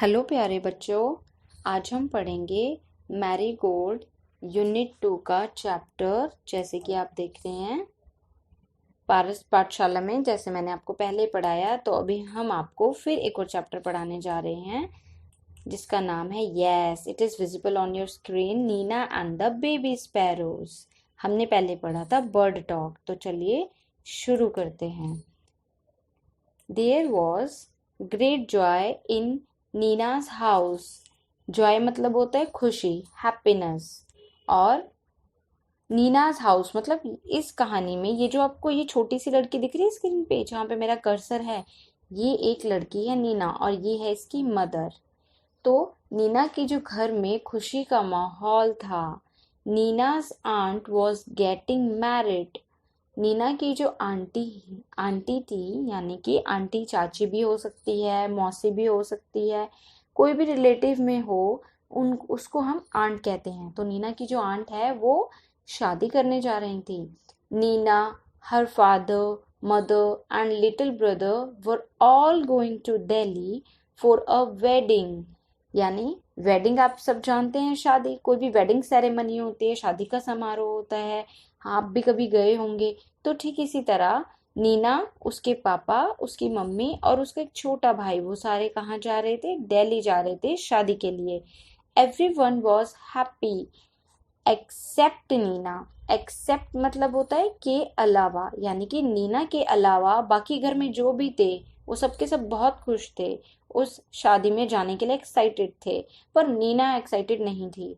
Hello प्यारे बच्चों। आज हम पढ़ेंगे मैरीगोल्ड यूनिट 2 का चैप्टर। जैसे कि आप देख रहे हैं पारस पाठशाला में, जैसे मैंने आपको पहले पढ़ाया, तो अभी हम आपको फिर एक और चैप्टर पढ़ाने जा रहे हैं जिसका नाम है yes it is visible on your screen, Nina and the baby sparrows. हमने पहले पढ़ा था बर्ड टॉक, तो चलिए शुरू करते हैं। There was great joy in Nina's house. Joy मतलब होता है खुशी, हैप्पीनेस। और नीनाज हाउस मतलब इस कहानी में ये जो आपको ये छोटी सी लड़की दिख रही है स्क्रीन पे, जहाँ पे मेरा कर्सर है, ये एक लड़की है नीना और ये है इसकी मदर। तो नीना की जो घर में खुशी का माहौल था। Nina's aunt was getting married. Nina की जो आंटी आंटी थी, यानी कि आंटी चाची भी हो सकती है, मौसी भी हो सकती है, कोई भी रिलेटिव में हो, उन उसको हम आंट कहते हैं। तो नीना की जो आंट है वो शादी करने जा रही थी। Nina, her father, mother and little brother were all going to Delhi for a wedding. यानी वेडिंग आप सब जानते हैं, शादी, कोई भी वेडिंग सेरेमनी होती है, शादी का समारोह होता है। आप भी कभी गए होंगे। तो ठीक इसी तरह नीना, उसके पापा, उसकी मम्मी और उसका एक छोटा भाई, वो सारे कहाँ जा रहे थे? दिल्ली जा रहे थे शादी के लिए। Everyone was happy except Nina. Except मतलब होता है के अलावा, यानी कि नीना के अलावा बाकी घर में जो भी थे वो सब के सब बहुत खुश थे, उस शादी में जाने के लिए एक्साइटेड थे। पर नीना एक्साइटेड नहीं थी।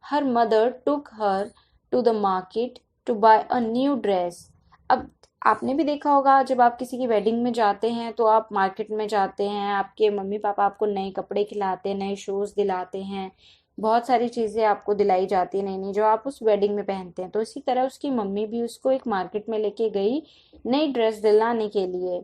Her mother took her to the market to buy a new dress. अब आपने भी देखा होगा, जब आप किसी की वेडिंग में जाते हैं तो आप मार्केट में जाते हैं, आपके मम्मी पापा आपको नए कपड़े खिलाते हैं, नए शूज दिलाते हैं, बहुत सारी चीजें आपको दिलाई जाती है नई नई, जो आप उस वेडिंग में पहनते हैं। तो इसी तरह उसकी मम्मी भी उसको एक मार्केट में लेके गई नई ड्रेस दिलाने के लिए।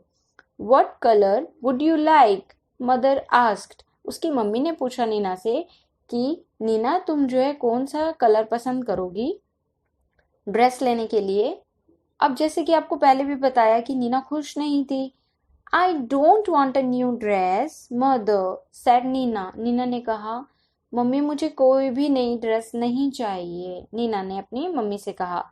What colour would you like? Mother asked. उसकी मम्मी ने पूछा नीना से कि नीना, तुम जो है कौन सा कलर पसंद करोगी ड्रेस लेने के लिए? अब जैसे कि आपको पहले भी बताया कि नीना खुश नहीं थी। I don't want a new dress mother said Nina. Nina ने कहा, मम्मी मुझे कोई भी नई ड्रेस नहीं चाहिए, नीना ने अपनी मम्मी से कहा।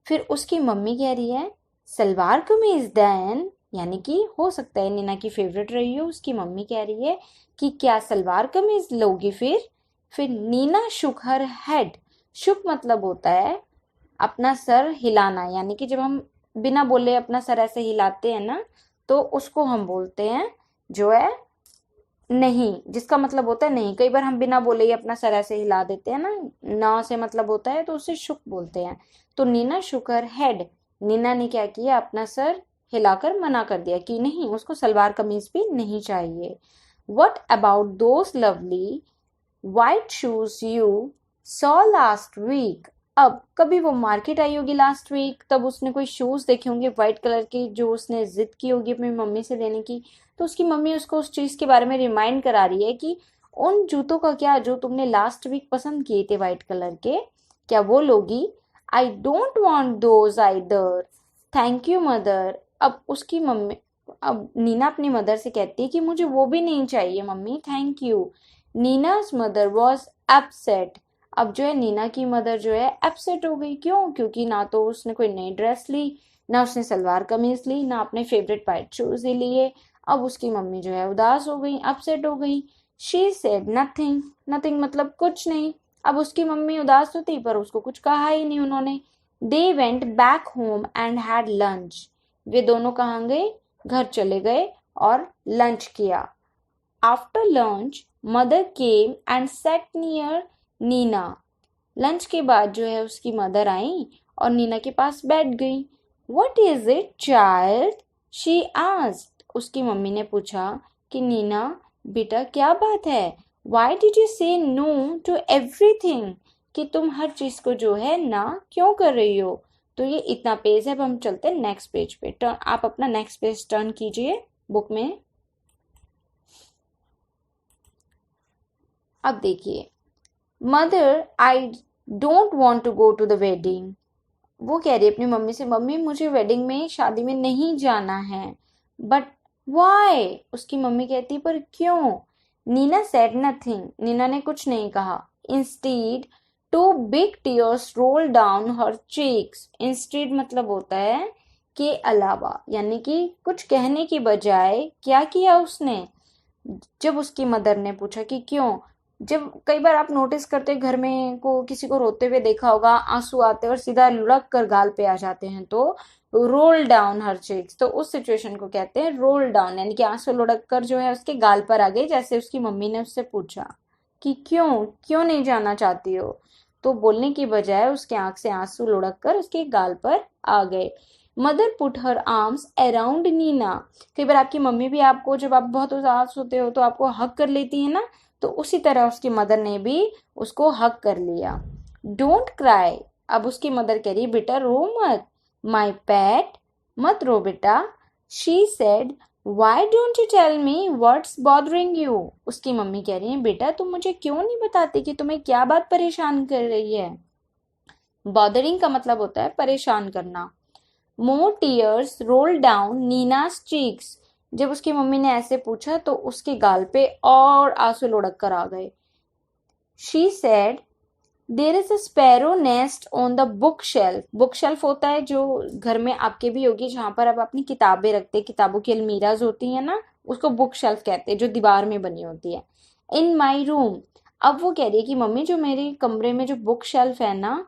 फिर उसकी मम्मी कह रही है, सलवार कमीज देन। यानी कि हो सकता है नीना की फेवरेट रही हो, उसकी मम्मी कह रही है कि क्या सलवार कमीज लोगी? फिर नीना शुक हर हेड। शुक मतलब होता है अपना सर हिलाना, यानी कि जब हम बिना बोले अपना सर ऐसे हिलाते हैं ना, तो उसको हम बोलते हैं जो है नहीं, जिसका मतलब होता है नहीं। कई बार हम बिना बोले ही अपना सर ऐसे हिला देते हैं ना, ना से मतलब होता है, तो उसे शुक बोलते हैं। तो नीना शुक हर हेड। नीना ने क्या किया? अपना सर हिलाकर मना कर दिया कि नहीं, उसको सलवार कमीज भी नहीं चाहिए। What about those lovely white shoes you saw last week? अब कभी वो मार्केट आई होगी लास्ट वीक, तब उसने कोई शूज देखे होंगे व्हाइट कलर के, जो उसने जिद की होगी अपनी मम्मी से लेने की। तो उसकी मम्मी उसको उस चीज के बारे में रिमाइंड करा रही है कि उन जूतों का क्या, जो तुमने लास्ट वीक पसंद किए थे व्हाइट कलर के, क्या वो लोगी? आई don't want those either thank you mother. अब उसकी मम्मी, अब नीना अपनी मदर से कहती है कि मुझे वो भी नहीं चाहिए mummy, thank you. Nina's mother was upset. अब जो है नीना की मदर जो है अपसेट हो गई। क्यों? क्योंकि ना तो उसने कोई नई ड्रेस ली, ना उसने सलवार कमीज ली, ना अपने फेवरेट वाइट शूज ही लिए। अब उसकी मम्मी जो है उदास हो गई, अपसेट हो गई। She said nothing. नथिंग मतलब कुछ नहीं। अब उसकी मम्मी उदास तो थी, पर उसको कुछ कहा ही नहीं उन्होंने। They went back home and had lunch. वे दोनों कहाँ गए? घर चले गए और लंच किया। After lunch mother came and sat near Nina. Lunch के बाद जो है उसकी मदर आई और नीना के पास बैठ गई। What is it child? She asked. उसकी मम्मी ने पूछा कि नीना बेटा क्या बात है? वाई डिड यू से नो टू एवरीथिंग? कि तुम हर चीज को जो है ना क्यों कर रही हो? तो ये इतना पेज है। अब हम चलते हैं नेक्स्ट पेज पे। टर्न, आप अपना नेक्स्ट पेज टर्न कीजिए बुक में। अब देखिए, mother I don't want to go to the wedding. वो कह रही है अपनी मम्मी से, मम्मी मुझे वेडिंग में, शादी में नहीं जाना है। But why? उसकी मम्मी कहती, पर क्यों? नीना सेड नथिंग, नीना ने कुछ नहीं कहा। Instead two big tears roll down her cheeks, instead मतलब होता है के अलावा, यानी कि कुछ कहने की बजाय क्या किया उसने, जब उसकी मदर ने पूछा कि क्यों, जब कई बार आप नोटिस करते घर में को किसी को रोते हुए देखा होगा, आंसू आते और सीधा लुढ़क कर गाल पे आ जाते हैं, तो रोल डाउन हर चीक्स, तो उस सिचुएशन को कहते हैं रोल डाउन, यानी कि आंसू लुढ़क कर जो है उसके गाल पर आ गए, जैसे उसकी मम्मी ने उससे पूछा कि क्यों क्यों नहीं जाना चाहती हो, तो बोलने की बजाय उसके आंख से आंसू लुढ़क कर उसके गाल पर आ गए। Mother put her arms around Nina, कई बार आपकी मम्मी भी आपको, जब आप बहुत उदास होते हो तो आपको हक कर लेती है ना, तो उसी तरह उसकी मदर ने भी उसको हक कर लिया। डोंट क्राई, अब उसकी मदर कह रही बेटा रो मत, माई पैट, मत रो बेटा। She said why don't you tell me what's bothering you, उसकी मम्मी कह रही है बेटा तुम मुझे क्यों नहीं बताती कि तुम्हें क्या बात परेशान कर रही है। बॉदरिंग का मतलब होता है परेशान करना। More tears roll down Nina's cheeks, जब उसकी मम्मी ने ऐसे पूछा तो उसके गाल पे और आंसू लुढ़क कर आ गए। She said there is a sparrow nest on the book shelf, book shelf होता है जो घर में आपके भी होगी, जहां पर आप अपनी किताबें रखते हैं, किताबों की अलमीराज होती है ना, उसको बुक शेल्फ कहते हैं, जो दीवार में बनी होती है। इन माई रूम, अब वो कह रही है कि मम्मी जो मेरे कमरे में जो बुक शेल्फ है ना,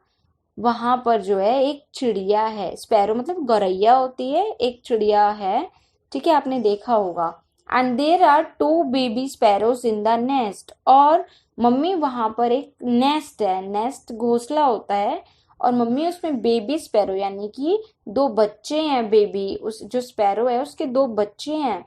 वहां पर जो है एक चिड़िया है, स्पैरो मतलब गौरैया होती है, एक चिड़िया है, ठीक है, आपने देखा होगा। And there are two baby sparrows in the nest, और मम्मी वहां पर एक नेस्ट है, नेस्ट घोंसला होता है, और मम्मी उसमें बेबी स्पैरो यानी कि दो बच्चे हैं, बेबी उस जो स्पैरो है उसके दो बच्चे हैं।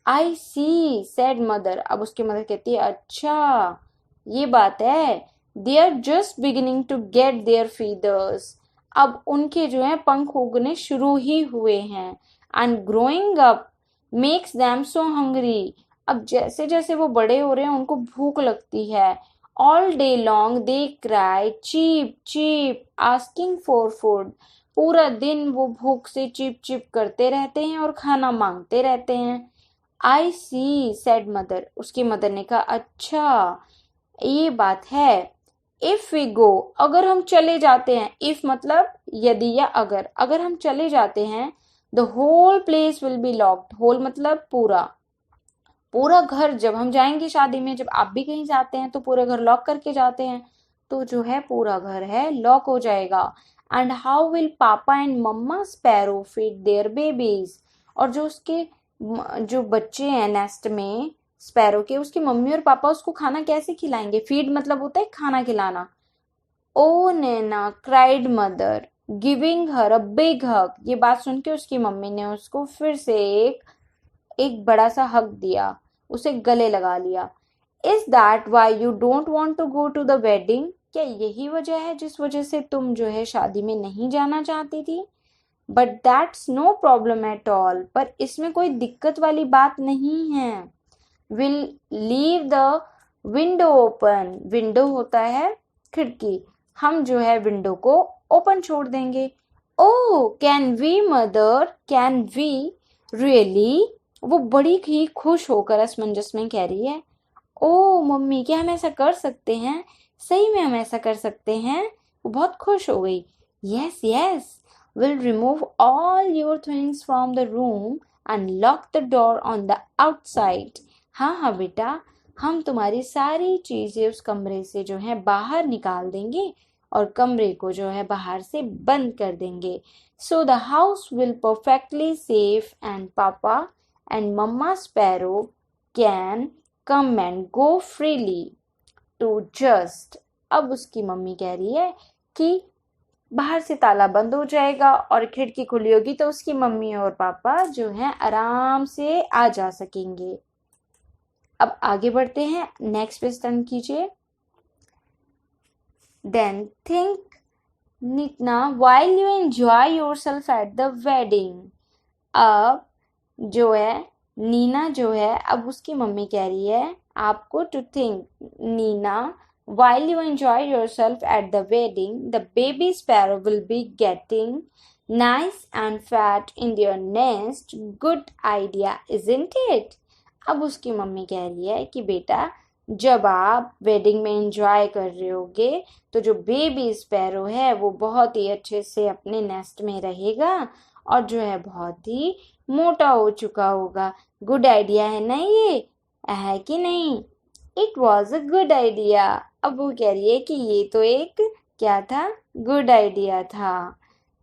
आई सी सेड मदर, अब उसकी मदर कहती है अच्छा ये बात है। They are just beginning to get their feathers, अब उनके जो है पंख उगने शुरू ही हुए हैं। And growing up makes them so hungry, अब जैसे जैसे वो बड़े हो रहे हैं उनको भूख लगती है। All day long they cry cheep cheep asking for food, पूरा दिन वो भूख से चिप चिप करते रहते हैं और खाना मांगते रहते हैं। आई सी सेड मदर, उसकी मदर ने कहा अच्छा ये बात है। इफ वी गो, अगर हम चले जाते हैं, इफ मतलब यदि या अगर, अगर हम चले जाते हैं, the whole place will be locked, whole मतलब पूरा, पूरा घर, जब हम जाएंगे शादी में, जब आप भी कहीं जाते हैं तो पूरा घर लॉक करके जाते हैं, तो जो है पूरा घर है लॉक हो जाएगा। And how will papa and mamma sparrow feed their babies, और जो उसके जो बच्चे हैं नेस्ट में स्पैरो के, उसकी मम्मी और पापा उसको खाना कैसे खिलाएंगे, फीड मतलब होता है खाना खिलाना। Oh Naina cried mother giving her a big hug, ये बात सुन के उसकी मम्मी ने उसको फिर से एक बड़ा सा हक दिया, उसे गले लगा लिया। Is that why you don't want to go to the wedding, क्या यही वजह है जिस वजह से तुम जो है शादी में नहीं जाना चाहती थी। But that's no problem at all, पर इसमें कोई दिक्कत वाली बात नहीं है। Will leave the window open, window होता है खिड़की, हम जो है विंडो को ओपन छोड़ देंगे। Oh can we mother, can we really, वो बड़ी ही खुश होकर असमंजस में कह रही है ओ मम्मी क्या हम ऐसा कर सकते हैं, सही में हम ऐसा कर सकते हैं। वो बहुत खुश हो गई। Yes yes, will remove all your things from the room and lock the door on the outside, हाँ हाँ बेटा, हम तुम्हारी सारी चीजें उस कमरे से जो है बाहर निकाल देंगे और कमरे को जो है बाहर से बंद कर देंगे। So the house will perfectly safe and papa and mamma sparrow can come and go freely to just, अब उसकी मम्मी कह रही है कि बाहर से ताला बंद हो जाएगा और खिड़की खुली होगी, तो उसकी मम्मी और पापा जो है आराम से आ जा सकेंगे। अब आगे बढ़ते हैं, नेक्स्ट पेज टर्न कीजिए। देन थिंक नितना while you enjoy yourself at the wedding, अब जो है नीना जो है, अब उसकी मम्मी कह रही है आपको to think, Nina while you enjoy yourself at the wedding the baby sparrow will be getting nice and fat in their nest, good idea isn't it, अब उसकी मम्मी कह रही है कि बेटा, जब आप वेडिंग में एंजॉय कर रहे होगे तो जो बेबी स्पैरो है वो बहुत ही अच्छे से अपने नेस्ट में रहेगा और जो है बहुत ही मोटा हो चुका होगा। गुड आइडिया है ना ये, है कि नहीं? It was a good idea. अब वो कह रही है कि ये तो एक क्या था, गुड आइडिया था।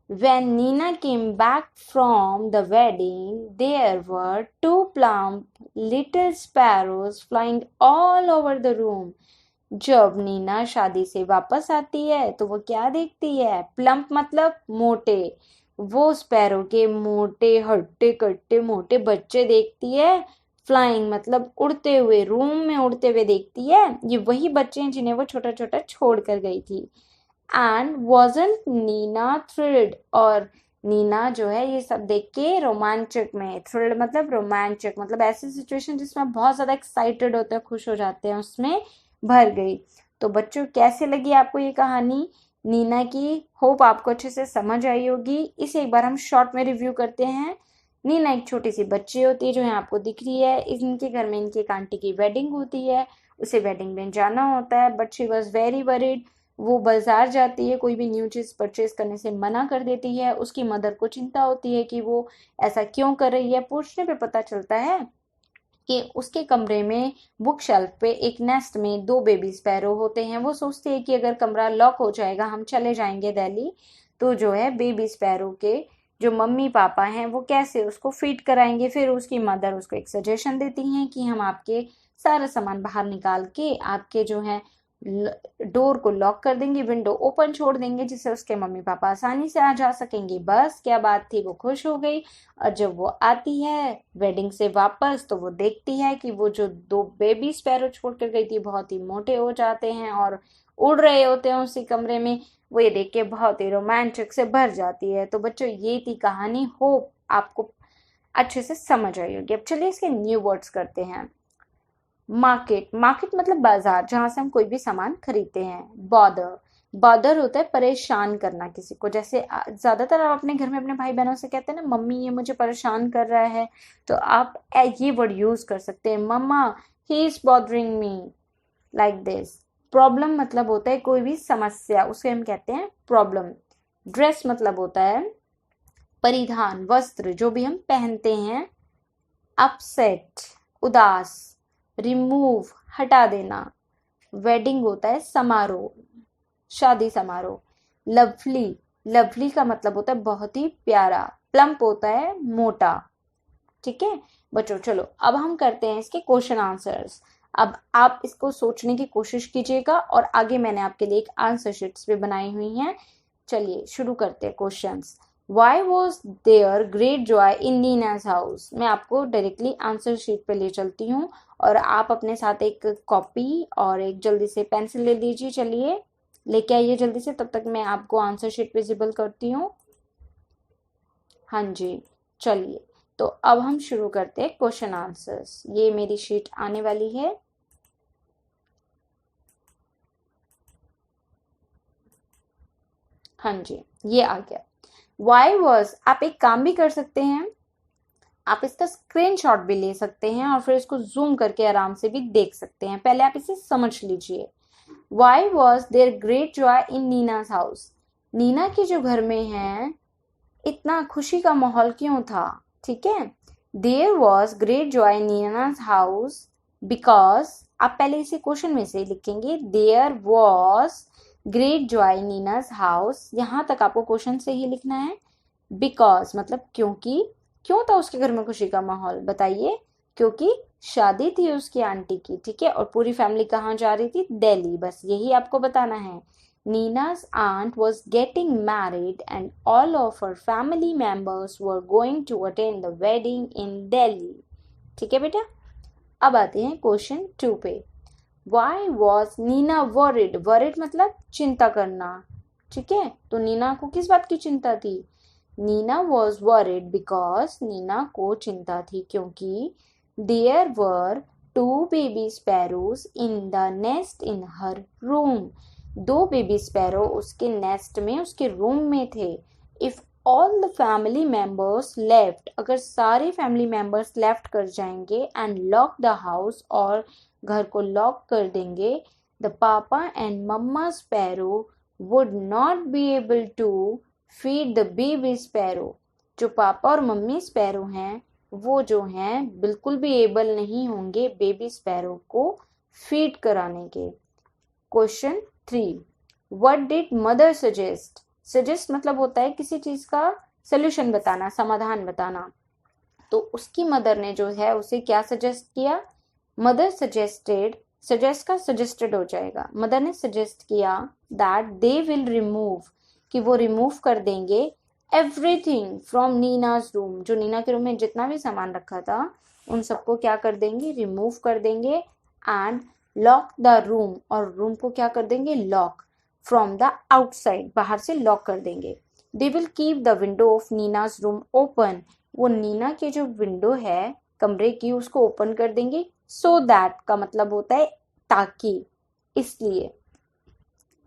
When Nina came back from the wedding, there were two plump little sparrows flying all over the room. जब नीना शादी से वापस आती है तो वो क्या देखती है? प्लम्प मतलब मोटे। वो स्पैरो के मोटे हट्टे कट्टे मोटे बच्चे देखती है। फ्लाइंग मतलब उड़ते हुए, रूम में उड़ते हुए देखती है। ये वही बच्चे हैं जिन्हें वो छोटा छोटा छोड़ कर गई थी। एंड wasn't नीना thrilled, और नीना जो है ये सब देख के रोमांचक में, thrilled मतलब रोमांचक मतलब ऐसी सिचुएशन जिसमें आप बहुत ज्यादा एक्साइटेड होते हैं, खुश हो जाते हैं, उसमें भर गई। तो बच्चों कैसे लगी आपको ये कहानी नीना की? होप आपको अच्छे से समझ आई होगी। इसे एक बार हम शॉर्ट में रिव्यू करते हैं। नीना एक छोटी सी बच्ची होती है जो यहाँ आपको दिख रही है। इनके घर में इनकी एक आंटी की वेडिंग होती है, उसे वेडिंग में जाना होता है, but she was very worried. वो बाजार जाती है, कोई भी न्यू चीज परचेज करने से मना कर देती है। उसकी मदर को चिंता होती है कि वो ऐसा क्यों कर रही है। पूछने पे पता चलता है कि उसके कमरे में बुक शेल्फ पे एक नेस्ट में दो बेबी स्पैरो होते हैं। वो सोचती है कि अगर कमरा लॉक हो जाएगा, हम चले जाएंगे दिल्ली, तो जो है बेबी स्पैरो के जो मम्मी पापा हैं वो कैसे उसको फीड कराएंगे। फिर उसकी मदर उसको एक सजेशन देती हैं कि हम आपके सारा सामान बाहर निकाल के आपके जो है डोर को लॉक कर देंगे, विंडो ओपन छोड़ देंगे, जिससे उसके मम्मी पापा आसानी से आ जा सकेंगे। बस क्या बात थी, वो खुश हो गई। और जब वो आती है वेडिंग से वापस तो वो देखती है कि वो जो दो बेबी स्पैरो छोड़ कर गई थी बहुत ही मोटे हो जाते हैं और उड़ रहे होते हैं उसी कमरे में। वो ये देख के बहुत ही रोमांचक से भर जाती है। तो बच्चों ये थी कहानी। होप आपको अच्छे से समझ आई होगी। अब चलिए इसके न्यू वर्ड्स करते हैं। मार्केट, मार्केट मतलब बाजार जहां से हम कोई भी सामान खरीदते हैं। बॉदर, बॉदर होता है परेशान करना किसी को। जैसे ज्यादातर आप अपने घर में अपने भाई बहनों से कहते हैं ना, मम्मी ये मुझे परेशान कर रहा है, तो आप ये वर्ड यूज कर सकते हैं, mamma he is bothering me, like this. Problem मतलब होता है कोई भी समस्या, उसे हम कहते हैं प्रॉब्लम। ड्रेस मतलब होता है परिधान, वस्त्र जो भी हम पहनते हैं। अपसेट उदास, रिमूव हटा देना। वेडिंग होता है समारोह, शादी समारोह। लवली, लवली का मतलब होता है बहुत ही प्यारा। प्लम्प होता है मोटा। ठीक है बच्चों, चलो अब हम करते हैं इसके क्वेश्चन आंसर्स। अब आप इसको सोचने की कोशिश कीजिएगा और आगे मैंने आपके लिए एक आंसर शीट्स भी बनाई हुई हैं। चलिए शुरू करते हैं questions. Why was there great joy in Nina's house? मैं आपको डायरेक्टली आंसर शीट पे ले चलती हूँ और आप अपने साथ एक कॉपी और एक जल्दी से पेंसिल ले लीजिए। चलिए लेके आइए जल्दी से, तब तक मैं आपको आंसर शीट विजिबल करती हूँ। हाँ जी, चलिए तो अब हम शुरू करते हैं क्वेश्चन आंसर्स। ये मेरी शीट आने वाली है। हाँ जी, ये आ गया। वाई वॉज, आप एक काम भी कर सकते हैं, आप इसका स्क्रीनशॉट भी ले सकते हैं और फिर इसको जूम करके आराम से भी देख सकते हैं। पहले आप इसे समझ लीजिए। Why was there great joy in Nina's house? Nina के जो घर में है इतना खुशी का माहौल क्यों था? ठीक है, there was great joy in Nina's house because, आप पहले इसे क्वेश्चन में से लिखेंगे, there was great joy in Nina's house. यहां तक आपको क्वेश्चन से ही लिखना है। बिकॉज मतलब क्योंकि, क्यों था उसके घर में खुशी का माहौल? बताइए। क्योंकि शादी थी उसकी आंटी की। ठीक है, और पूरी फैमिली कहाँ जा रही थी? दिल्ली। बस यही आपको बताना है। Nina's aunt was getting married and all of her family members were going to attend the wedding in Delhi. ठीक है बेटा, अब आते हैं क्वेश्चन 2 पे। Why was Nina worried? Worried मतलब चिंता करना। ठीक है, तो नीना को किस बात की चिंता थी? Nina was worried because, Nina को चिंता थी क्योंकि there were two baby sparrows in the nest in her room. दो बेबी स्पैरो उसके नेस्ट में, उसके रूम में थे। If all the family members left, अगर सारे फैमिली मेंबर्स लेफ्ट कर जाएंगे एंड लॉक द हाउस, और घर को लॉक कर देंगे, the papa and mamma sparrow would not be able to feed the baby sparrow, जो पापा और मम्मी स्पैरो हैं वो जो हैं बिल्कुल भी एबल नहीं होंगे बेबी स्पैरो को फीड कराने के। Question 3, what did mother suggest? Suggest मतलब होता है किसी चीज का सोल्यूशन बताना, समाधान बताना। तो उसकी मदर ने जो है उसे क्या सजेस्ट किया? मदर सजेस्टेड, सजेस्ट का सजेस्टेड हो जाएगा, मदर ने सजेस्ट किया दैट दे विल रिमूव, कि वो रिमूव कर देंगे एवरीथिंग फ्रॉम नीनाज रूम, जो नीना के रूम में जितना भी सामान रखा था उन सबको क्या कर देंगे? रिमूव कर देंगे। एंड लॉक द रूम, और रूम को क्या कर देंगे? लॉक। फ्रॉम द आउटसाइड, बाहर से लॉक कर देंगे। They will keep the window of Nina's room open, वो नीना की जो विंडो है कमरे की उसको ओपन कर देंगे। सो दैट का मतलब होता है ताकि, इसलिए।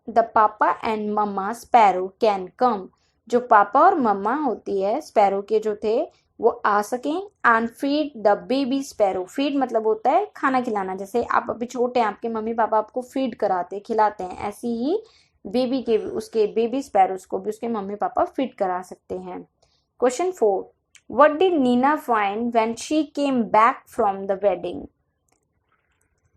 The papa and mamma sparrow can come, जो पापा और मम्मा होती है स्पैरो के जो थे वो आ सकें। And feed the baby sparrow, feed मतलब होता है खाना खिलाना, जैसे आप अभी छोटे हैं आपके मम्मी पापा आपको फीड कराते खिलाते हैं, ऐसी ही बेबी के उसके बेबी स्पैरोस को भी उसके मम्मी पापा फीड करा सकते हैं। Question 4, what did Nina find when she came back from the wedding?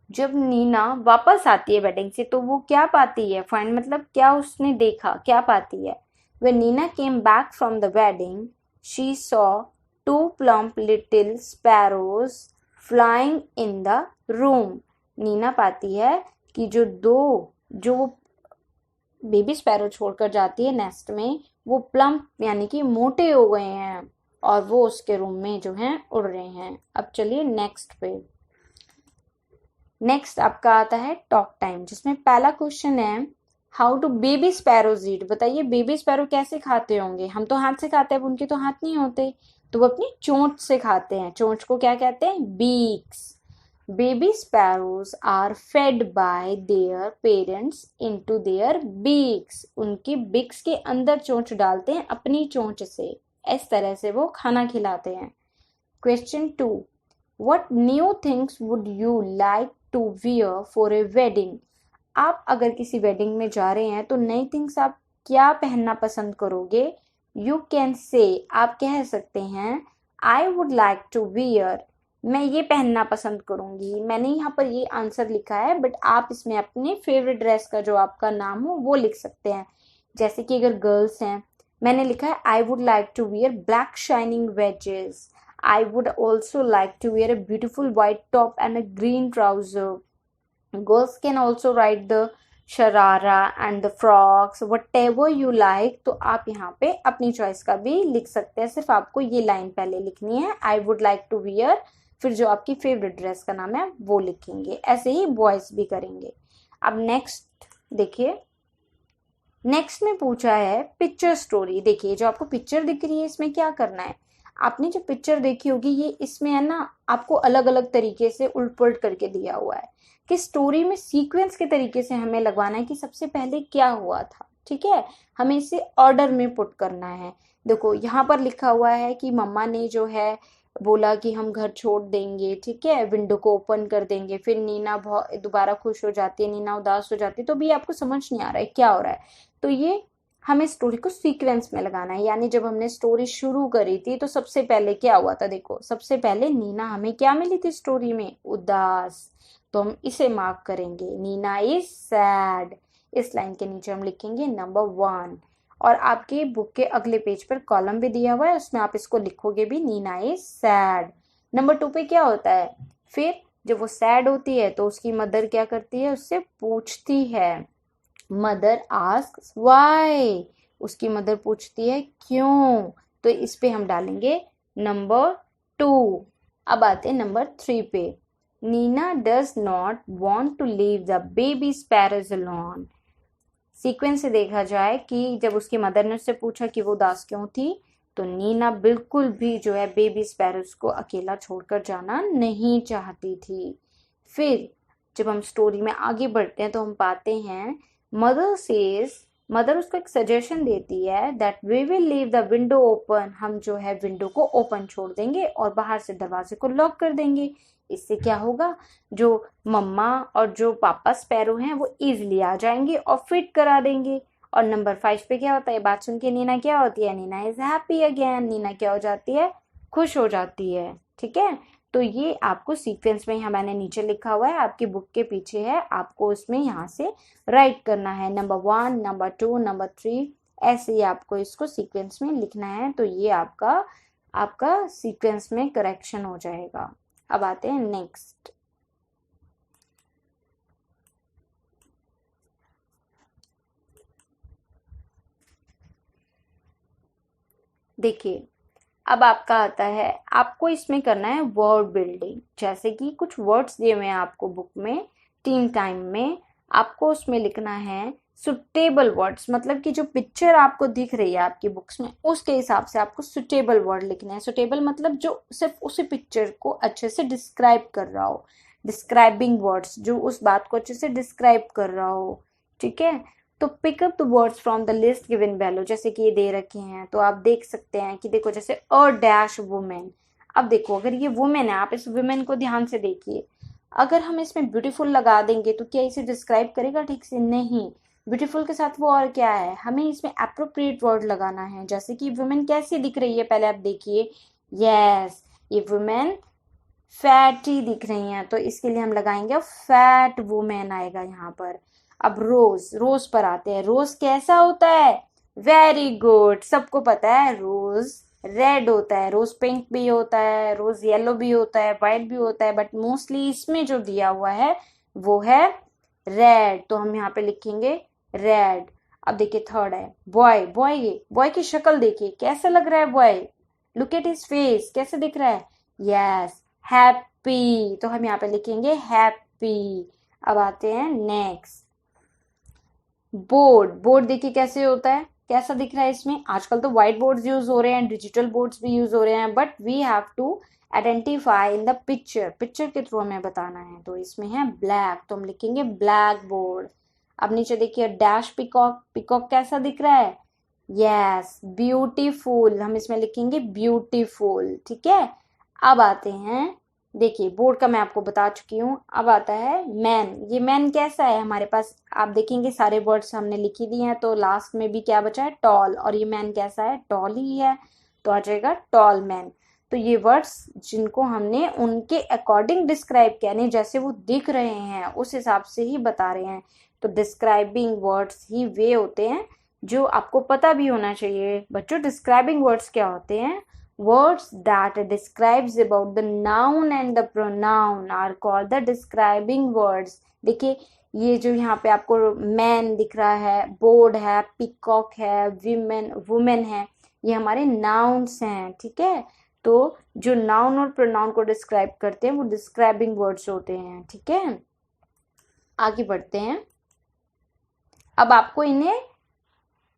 जब नीना वापस आती है वेडिंग से तो वो क्या पाती है? फाइंड मतलब क्या उसने देखा, क्या पाती है? When Nina came back from the wedding, she saw 2 plump little sparrows flying in the room. Neena पाती है कि जो वो बेबी स्पैरो छोड़कर जाती है नेस्ट में, वो प्लम्प यानी कि मोटे हो गए हैं और वो उसके रूम में जो हैं उड़ रहे हैं। अब चलिए नेक्स्ट पे। नेक्स्ट आपका आता है टॉक टाइम, जिसमें पहला क्वेश्चन है हाउ डू बेबी स्पैरोज ईट? बताइए बेबी स्पैरो कैसे खाते होंगे? हम तो हाथ से खाते हैं, उनके तो हाथ नहीं होते, तो वो अपनी चोंच से खाते हैं। चोंच को क्या कहते हैं? Beaks. Baby sparrows are fed by their parents into their beaks, उनकी बिक्स के अंदर चोंच डालते हैं अपनी चोंच से, इस तरह से वो खाना खिलाते हैं। Question 2, what new things would you like to wear for a wedding? आप अगर किसी वेडिंग में जा रहे हैं तो नई थिंग्स आप क्या पहनना पसंद करोगे? यू कैन से, आप कह सकते हैं I would like to wear, मैं ये पहनना पसंद करूंगी। मैंने यहाँ पर ये आंसर लिखा है, बट आप इसमें अपने फेवरेट ड्रेस का जो आपका नाम हो वो लिख सकते हैं। जैसे कि अगर गर्ल्स हैं, मैंने लिखा है I would like to wear black shining wedges, I would also like to wear a beautiful white top and a green trouser. Girls can also write the sharara and the frocks, whatever you like। तो आप यहाँ पे अपनी choice का भी लिख सकते हैं, सिर्फ आपको ये लाइन पहले लिखनी है, I would like to wear, फिर जो आपकी फेवरेट ड्रेस का नाम है वो लिखेंगे। ऐसे ही बॉयज भी करेंगे। अब नेक्स्ट देखिए, नेक्स्ट में पूछा है पिक्चर स्टोरी। देखिए जो आपको पिक्चर दिख रही है इसमें क्या करना है? आपने जो पिक्चर देखी होगी ये इसमें है ना, आपको अलग अलग तरीके से उलट पुलट करके दिया हुआ है कि स्टोरी में सीक्वेंस के तरीके से हमें लगवाना है कि सबसे पहले क्या हुआ था। ठीक है, हमें इसे ऑर्डर में पुट करना है। देखो यहाँ पर लिखा हुआ है कि मम्मा ने जो है बोला कि हम घर छोड़ देंगे, ठीक है, विंडो को ओपन कर देंगे, फिर नीना बहुत दोबारा खुश हो जाती है, नीना उदास हो जाती है, तो भी आपको समझ नहीं आ रहा है क्या हो रहा है। तो ये हमें स्टोरी को सीक्वेंस में लगाना है, यानी जब हमने स्टोरी शुरू करी थी तो सबसे पहले क्या हुआ था? देखो सबसे पहले नीना हमें क्या मिली थी स्टोरी में? उदास। तो हम इसे मार्क करेंगे, नीना इज सैड। इस लाइन के नीचे हम लिखेंगे नंबर 1। और आपके बुक के अगले पेज पर कॉलम भी दिया हुआ है, उसमें आप इसको लिखोगे भी, नीना इज सैड। नंबर 2 पे क्या होता है? फिर जब वो सैड होती है तो उसकी मदर क्या करती है? उससे पूछती है, मदर आस्क्स व्हाई, उसकी मदर पूछती है क्यों। तो इस पे हम डालेंगे नंबर 2। अब आते हैं नंबर 3 पे। Nina does not want to leave the baby sparrows alone. Sequence से देखा जाए कि जब उसकी मदर ने उससे पूछा कि वो उदास क्यों थी, तो नीना बिल्कुल भी जो है बेबी स्पैरोज को अकेला छोड़कर जाना नहीं चाहती थी। फिर जब हम स्टोरी में आगे बढ़ते हैं तो हम पाते हैं मदर सेज मदर उसको एक सजेशन देती है that we will leave the window open, हम जो है विंडो को ओपन छोड़ देंगे और बाहर से दरवाजे को लॉक कर देंगे। इससे क्या होगा, जो मम्मा और जो पापा स्पैरो हैं वो इजीली आ जाएंगे और फिट करा देंगे। और नंबर 5 पे क्या होता है, बात सुन के नीना क्या होती है, Nina is happy again, Nina क्या हो जाती है, खुश हो जाती है। ठीक है, तो ये आपको सीक्वेंस में यहाँ मैंने नीचे लिखा हुआ है, आपकी बुक के पीछे है, आपको उसमें यहाँ से राइट करना है, नंबर 1, नंबर 2, नंबर 3, ऐसे ही आपको इसको सीक्वेंस में लिखना है। तो ये आपका आपका सीक्वेंस में करेक्शन हो जाएगा। अब आते हैं नेक्स्ट। देखिए, अब आपका आता है, आपको इसमें करना है वर्ड बिल्डिंग। जैसे कि कुछ वर्ड्स दिए हुए हैं आपको बुक में 3 टाइम में, आपको उसमें लिखना है सुटेबल वर्ड्स, मतलब कि जो पिक्चर आपको दिख रही है आपकी बुक्स में उसके हिसाब से आपको सुटेबल वर्ड लिखना है। सुटेबल मतलब जो सिर्फ उसी पिक्चर को अच्छे से डिस्क्राइब कर रहा हो, डिस्क्राइबिंग वर्ड्स जो उस बात को अच्छे से डिस्क्राइब कर रहा हो। ठीक है, तो pick up the words from the list given below, जैसे कि ये दे रखे हैं तो आप देख सकते हैं कि देखो जैसे अ डैश वुमेन। अब देखो अगर ये वुमेन है, आप इस वुमेन को ध्यान से देखिए, अगर हम इसमें ब्यूटीफुल लगा देंगे तो क्या इसे डिस्क्राइब करेगा ठीक से, नहीं। ब्यूटीफुल के साथ वो और क्या है, हमें इसमें अप्रोप्रिएट वर्ड लगाना है। जैसे कि वुमेन कैसी दिख रही है, पहले आप देखिए, यस ये वुमेन फैटी दिख रही हैं, तो इसके लिए हम लगाएंगे फैट वुमेन आएगा यहाँ पर। अब रोज, रोज पर आते हैं, रोज कैसा होता है, वेरी गुड, सबको पता है रोज रेड होता है, रोज पिंक भी होता है, रोज येलो भी होता है, व्हाइट भी होता है, बट मोस्टली इसमें जो दिया हुआ है वो है रेड, तो हम यहाँ पे लिखेंगे रेड। अब देखिए थर्ड है बॉय, बॉय बॉय की शक्ल देखिए कैसा लग रहा है boy, look at his face, कैसे दिख रहा है, यस हैप्पी, तो हम यहाँ पे लिखेंगे हैप्पी। अब आते हैं नेक्स्ट, बोर्ड, बोर्ड देखिए कैसे होता है, कैसा दिख रहा है इसमें, आजकल तो व्हाइट बोर्ड्स यूज हो रहे हैं, डिजिटल बोर्ड्स भी यूज हो रहे हैं, but we have to identify in the picture, picture के थ्रू हमें बताना है, तो इसमें है ब्लैक, तो हम लिखेंगे ब्लैक बोर्ड। अब नीचे देखिए डैश पिकॉक, पिकॉक कैसा दिख रहा है, यस ब्यूटीफुल, हम इसमें लिखेंगे ब्यूटीफुल। ठीक है, अब आते हैं, देखिए बोर्ड का मैं आपको बता चुकी हूँ, अब आता है मैन। ये मैन कैसा है, हमारे पास आप देखेंगे सारे वर्ड्स हमने लिखी दिए हैं, तो लास्ट में भी क्या बचा है, टॉल, और ये मैन कैसा है, टॉल ही है, तो आ जाएगा टॉल मैन। तो ये वर्ड्स जिनको हमने उनके अकॉर्डिंग डिस्क्राइब किया, नहीं जैसे वो दिख रहे हैं उस हिसाब से ही बता रहे हैं, तो डिस्क्राइबिंग वर्ड्स ही वे होते हैं जो आपको पता भी होना चाहिए। बच्चों डिस्क्राइबिंग वर्ड्स क्या होते हैं, words that describes about the noun and the pronoun are called the describing words। देखिए ये जो यहाँ पे आपको मैन दिख रहा है, बोर्ड है, पिकॉक है, विमेन वुमेन है, ये हमारे नाउन्स हैं। ठीक है, तो जो नाउन और प्रोनाउन को डिस्क्राइब करते हैं वो डिस्क्राइबिंग वर्ड्स होते हैं। ठीक है, आगे बढ़ते हैं। अब आपको इन्हें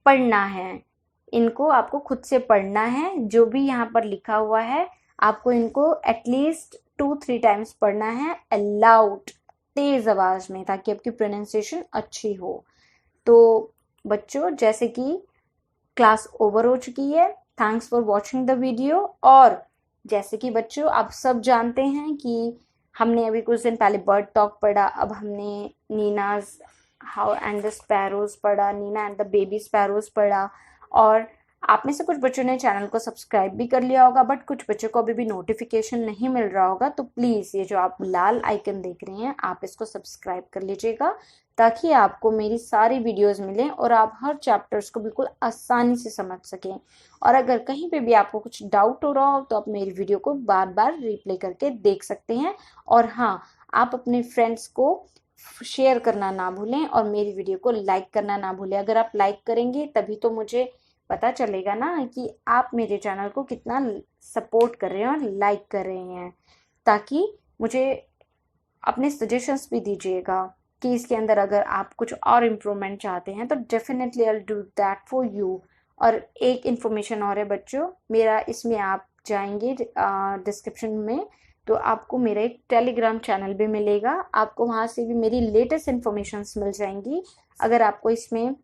पढ़ना है, इनको आपको खुद से पढ़ना है, जो भी यहाँ पर लिखा हुआ है आपको इनको एटलीस्ट 2-3 टाइम्स पढ़ना है अलाउड, तेज आवाज में, ताकि आपकी प्रोनाउंसिएशन अच्छी हो। तो बच्चों जैसे कि क्लास ओवर हो चुकी है, thanks for watching the video. और जैसे कि बच्चों आप सब जानते हैं कि हमने अभी कुछ दिन पहले बर्ड टॉक पढ़ा, अब हमने Nina's house and the sparrows पढ़ा, Nina and the baby sparrows पढ़ा, और आप में से कुछ बच्चों ने चैनल को सब्सक्राइब भी कर लिया होगा, बट कुछ बच्चों को अभी भी नोटिफिकेशन नहीं मिल रहा होगा, तो प्लीज़ ये जो आप लाल आइकन देख रहे हैं आप इसको सब्सक्राइब कर लीजिएगा, ताकि आपको मेरी सारी वीडियोस मिलें और आप हर चैप्टर्स को बिल्कुल आसानी से समझ सकें। और अगर कहीं पे भी आपको कुछ डाउट हो रहा हो तो आप मेरी वीडियो को बार बार रिप्ले करके देख सकते हैं। और हाँ, आप अपने फ्रेंड्स को शेयर करना ना भूलें और मेरी वीडियो को लाइक करना ना भूलें। अगर आप लाइक करेंगे तभी तो मुझे पता चलेगा ना कि आप मेरे चैनल को कितना सपोर्ट कर रहे हैं और लाइक कर रहे हैं, ताकि मुझे अपने सजेशंस भी दीजिएगा कि इसके अंदर अगर आप कुछ और इम्प्रूवमेंट चाहते हैं तो definitely I will do that for you. और एक इन्फॉर्मेशन और है बच्चों, मेरा इसमें आप जाएंगे डिस्क्रिप्शन में तो आपको मेरा एक टेलीग्राम चैनल भी मिलेगा, आपको वहाँ से भी मेरी लेटेस्ट इन्फॉर्मेशंस मिल जाएंगी। अगर आपको इसमें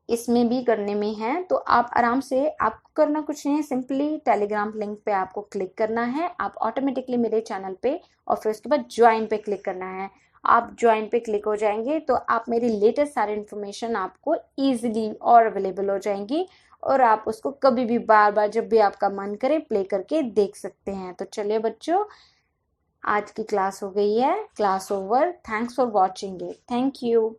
इसमें भी करने में है, तो आप आराम से, आपको करना कुछ नहीं है, सिंपली टेलीग्राम लिंक पे आपको क्लिक करना है, आप ऑटोमेटिकली मेरे चैनल पे, और फिर उसके बाद ज्वाइन पे क्लिक करना है। आप ज्वाइन पे क्लिक हो जाएंगे तो आप मेरी लेटेस्ट सारी इन्फॉर्मेशन आपको इजीली और अवेलेबल हो जाएंगी, और आप उसको कभी भी बार बार जब भी आपका मन करे प्ले करके देख सकते हैं। तो चलिए बच्चों, आज की क्लास हो गई है, class over. Thanks for watching it. Thank you.